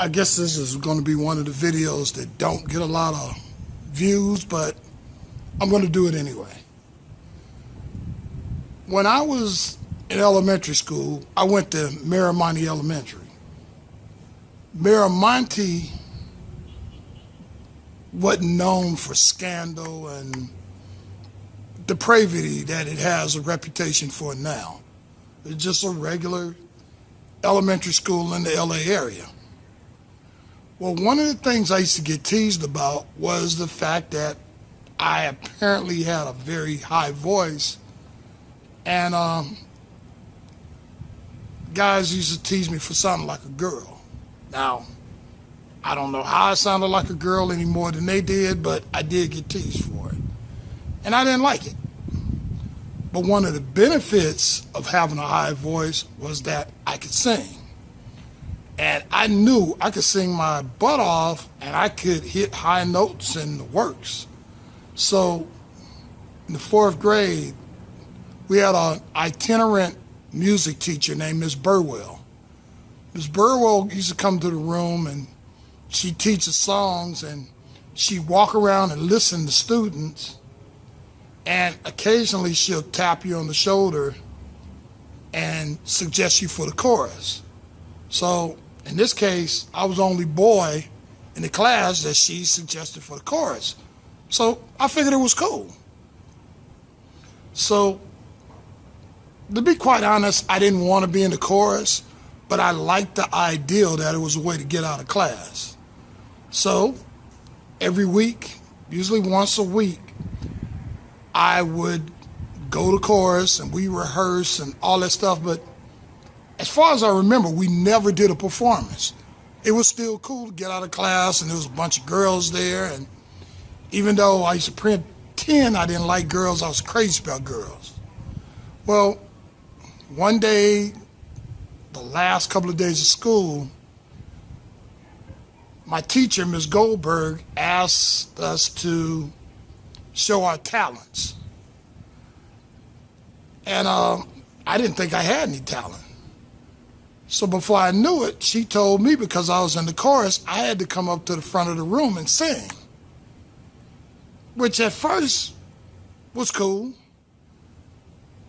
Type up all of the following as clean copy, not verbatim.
I guess this is going to be one of the videos that don't get a lot of views, but I'm going to do it anyway. When I was in elementary school, I went to Miramonte Elementary. Miramonte wasn't known for scandal and depravity that it has a reputation for now. It's just a regular elementary school in the LA area. Well, one of the things I used to get teased about was the fact that I apparently had a very high voice, and guys used to tease me for sounding like a girl. Now, I don't know how I sounded like a girl any more than they did, but I did get teased for it. And I didn't like it. But one of the benefits of having a high voice was that I could sing. And I knew I could sing my butt off and I could hit high notes in the works. So in the 4th grade, we had an itinerant music teacher named Miss Burwell. Miss Burwell used to come to the room and she'd teach us songs, and she'd walk around and listen to students, and occasionally she'll tap you on the shoulder and suggest you for the chorus. So in this case, I was the only boy in the class that she suggested for the chorus. So I figured it was cool. So to be quite honest, I didn't want to be in the chorus, but I liked the ideal that it was a way to get out of class. So every week, usually once a week, I would go to chorus and we rehearse and all that stuff. But as far as I remember, we never did a performance. It was still cool to get out of class, and there was a bunch of girls there. And even though I used to pretend I didn't like girls, I was crazy about girls. Well, one day, the last couple of days of school, my teacher, Ms. Goldberg, asked us to show our talents. And I didn't think I had any talent. So before I knew it, she told me, because I was in the chorus, I had to come up to the front of the room and sing, which at first was cool.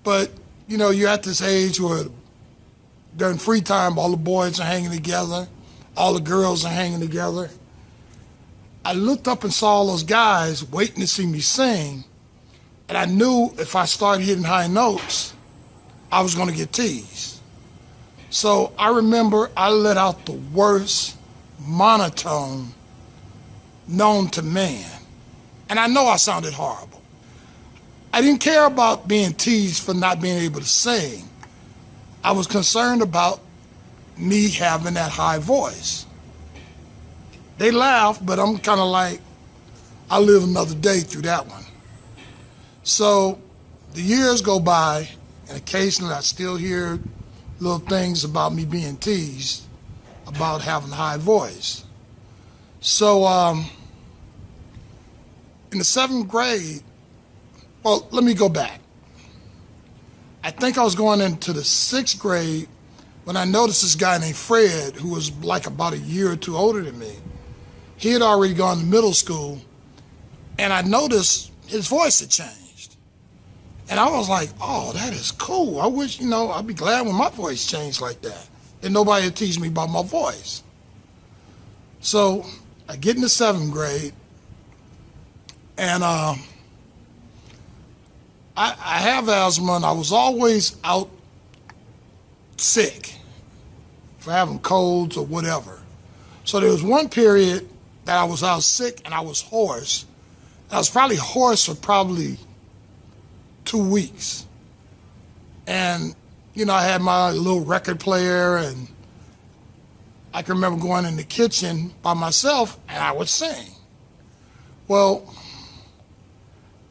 But, you know, you're at this age where during free time, all the boys are hanging together, all the girls are hanging together. I looked up and saw all those guys waiting to see me sing, and I knew if I started hitting high notes, I was going to get teased. So I remember I let out the worst monotone known to man, and I know I sounded horrible. I didn't care about being teased for not being able to sing. I was concerned about me having that high voice. They laughed, but I'm kind of like, I'll live another day through that one. So the years go by, and occasionally I still hear little things about me being teased about having a high voice. So in the 7th grade, well, let me go back. I think I was going into the 6th grade when I noticed this guy named Fred, who was like about a year or two older than me. He had already gone to middle school, and I noticed his voice had changed. And I was like, oh, that is cool. I wish, you know, I'd be glad when my voice changed like that, and nobody would teach me about my voice. So I get into 7th grade, and I have asthma, and I was always out sick for having colds or whatever. So there was one period that I was out sick and I was hoarse. I was probably hoarse for probably 2 weeks. And, you know, I had my little record player, and I can remember going in the kitchen by myself and I would sing. Well,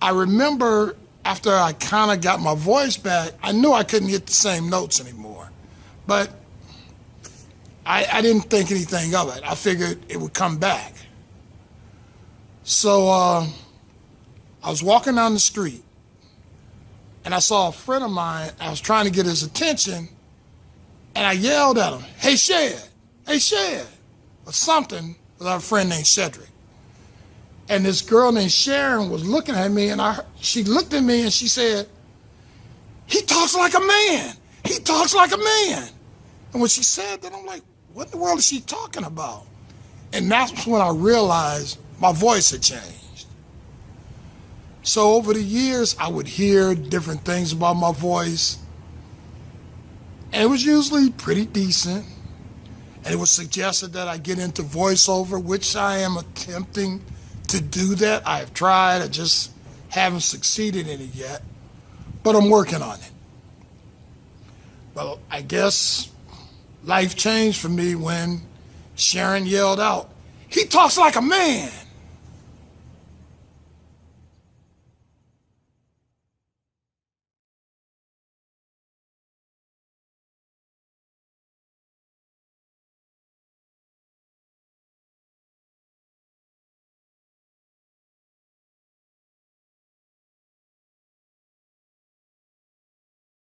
I remember after I kind of got my voice back, I knew I couldn't hit the same notes anymore. But I didn't think anything of it. I figured it would come back. So I was walking down the street, and I saw a friend of mine. I was trying to get his attention, and I yelled at him, "Hey, Shed! Hey, Shed!" or something with our friend named Cedric. And this girl named Sharon was looking at me, and she looked at me and she said, "He talks like a man. He talks like a man." And when she said that, I'm like, what in the world is she talking about? And that's when I realized my voice had changed. So over the years, I would hear different things about my voice. And it was usually pretty decent. And it was suggested that I get into voiceover, which I am attempting to do that. I have tried, I just haven't succeeded in it yet. But I'm working on it. But I guess life changed for me when Sharon yelled out, "He talks like a man."